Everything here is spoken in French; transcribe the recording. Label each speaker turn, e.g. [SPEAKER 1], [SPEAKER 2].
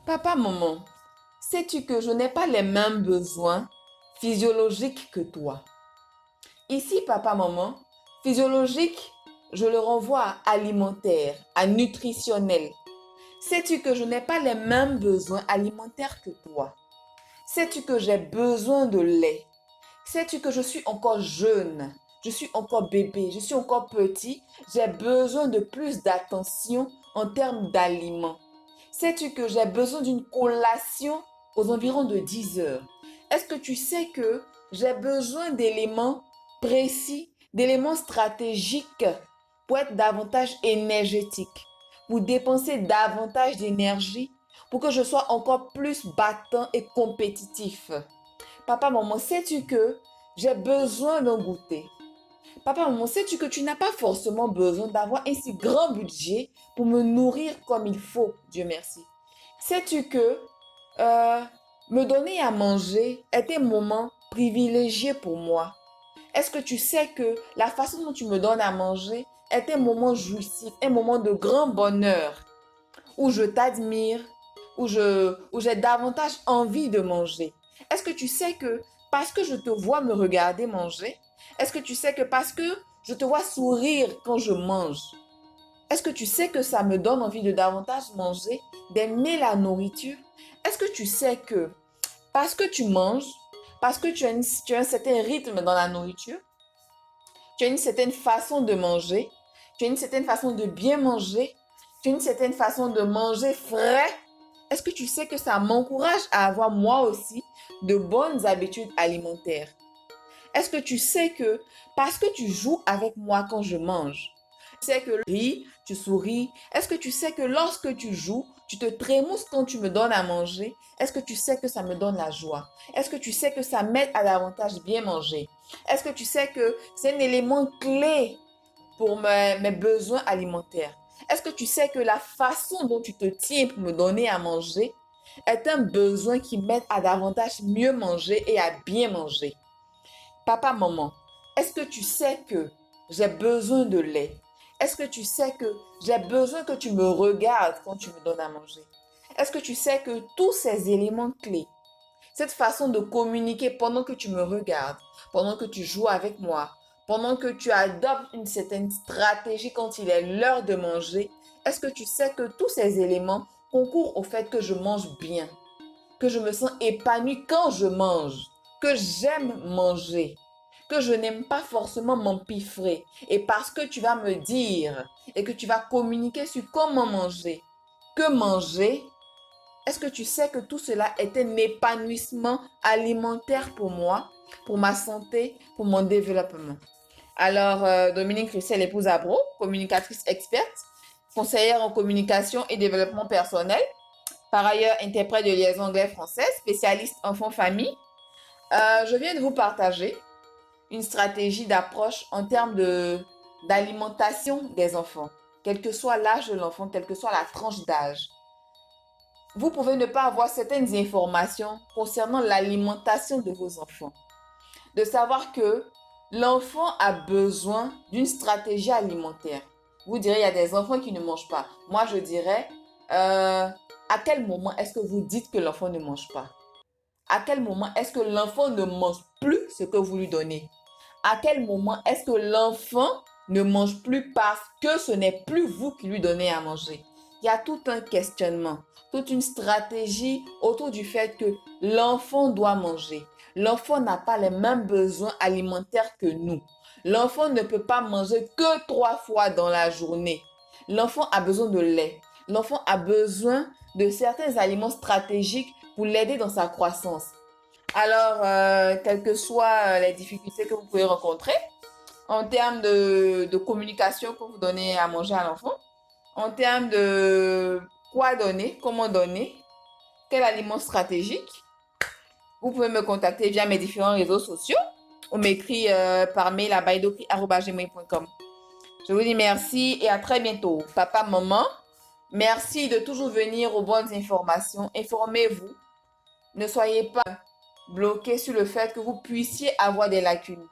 [SPEAKER 1] Papa, maman, sais-tu que je n'ai pas les mêmes besoins physiologiques que toi? Ici, papa, maman, physiologique, je le renvoie à alimentaire, à nutritionnel. Sais-tu que je n'ai pas les mêmes besoins alimentaires que toi? Sais-tu que j'ai besoin de lait? Sais-tu que je suis encore jeune? Je suis encore bébé, je suis encore petit. J'ai besoin de plus d'attention en termes d'aliments. Sais-tu que j'ai besoin d'une collation aux environs de 10 heures? Est-ce que tu sais que j'ai besoin d'éléments précis, d'éléments stratégiques pour être davantage énergétique, pour dépenser davantage d'énergie, pour que je sois encore plus battant et compétitif? Papa, maman, sais-tu que j'ai besoin d'un goûter? Papa, maman, sais-tu que tu n'as pas forcément besoin d'avoir un si grand budget pour me nourrir comme il faut, Dieu merci. Sais-tu que euh, me donner à manger est un moment privilégié pour moi? Est-ce que tu sais que la façon dont tu me donnes à manger est un moment jouissif, un moment de grand bonheur, où je t'admire, où j'ai davantage envie de manger? Est-ce que tu sais que parce que je te vois me regarder manger, est-ce que tu sais que parce que je te vois sourire quand je mange, est-ce que tu sais que ça me donne envie de davantage manger, d'aimer la nourriture? Est-ce que tu sais que parce que tu manges, parce que tu as un certain rythme dans la nourriture, tu as une certaine façon de manger, tu as une certaine façon de bien manger, tu as une certaine façon de manger frais. Est-ce que tu sais que ça m'encourage à avoir moi aussi de bonnes habitudes alimentaires? Est-ce que tu sais que parce que tu joues avec moi quand je mange, tu sais que tu souris? Est-ce que tu sais que lorsque tu joues, tu te trémousses quand tu me donnes à manger? Est-ce que tu sais que ça me donne la joie? Est-ce que tu sais que ça m'aide à davantage bien manger? Est-ce que tu sais que c'est un élément clé pour mes besoins alimentaires? Est-ce que tu sais que la façon dont tu te tiens pour me donner à manger est un besoin qui m'aide à davantage mieux manger et à bien manger? Papa, maman, est-ce que tu sais que j'ai besoin de lait? Est-ce que tu sais que j'ai besoin que tu me regardes quand tu me donnes à manger? Est-ce que tu sais que tous ces éléments clés, cette façon de communiquer pendant que tu me regardes, pendant que tu joues avec moi, pendant que tu adoptes une certaine stratégie quand il est l'heure de manger, est-ce que tu sais que tous ces éléments concourent au fait que je mange bien, que je me sens épanouie quand je mange, que j'aime manger, que je n'aime pas forcément m'empiffrer. Et parce que tu vas me dire et que tu vas communiquer sur comment manger, que manger, est-ce que tu sais que tout cela est un épanouissement alimentaire pour moi, pour ma santé, pour mon développement? Alors, Dominique Russell, épouse Abro, communicatrice experte, conseillère en communication et développement personnel, par ailleurs interprète de liaison anglais-français, spécialiste enfant-famille. Je viens de vous partager une stratégie d'approche en termes d'alimentation des enfants, quel que soit l'âge de l'enfant, quelle que soit la tranche d'âge. Vous pouvez ne pas avoir certaines informations concernant l'alimentation de vos enfants. De savoir que l'enfant a besoin d'une stratégie alimentaire. Vous direz, il y a des enfants qui ne mangent pas. Moi, je dirais, à quel moment est-ce que vous dites que l'enfant ne mange pas? À quel moment est-ce que l'enfant ne mange plus ce que vous lui donnez? À quel moment est-ce que l'enfant ne mange plus parce que ce n'est plus vous qui lui donnez à manger? Il y a tout un questionnement, toute une stratégie autour du fait que l'enfant doit manger. L'enfant n'a pas les mêmes besoins alimentaires que nous. L'enfant ne peut pas manger que 3 fois dans la journée. L'enfant a besoin de lait. L'enfant a besoin de certains aliments stratégiques pour l'aider dans sa croissance. Alors, quelles que soient les difficultés que vous pouvez rencontrer, en termes de communication que vous donnez à manger à l'enfant, en termes de quoi donner, comment donner, quel aliment stratégique, vous pouvez me contacter via mes différents réseaux sociaux ou m'écrire par mail à baidokri@gmail.com. Je vous dis merci et à très bientôt. Papa, maman, merci de toujours venir aux bonnes informations. Informez-vous. Ne soyez pas bloqué sur le fait que vous puissiez avoir des lacunes.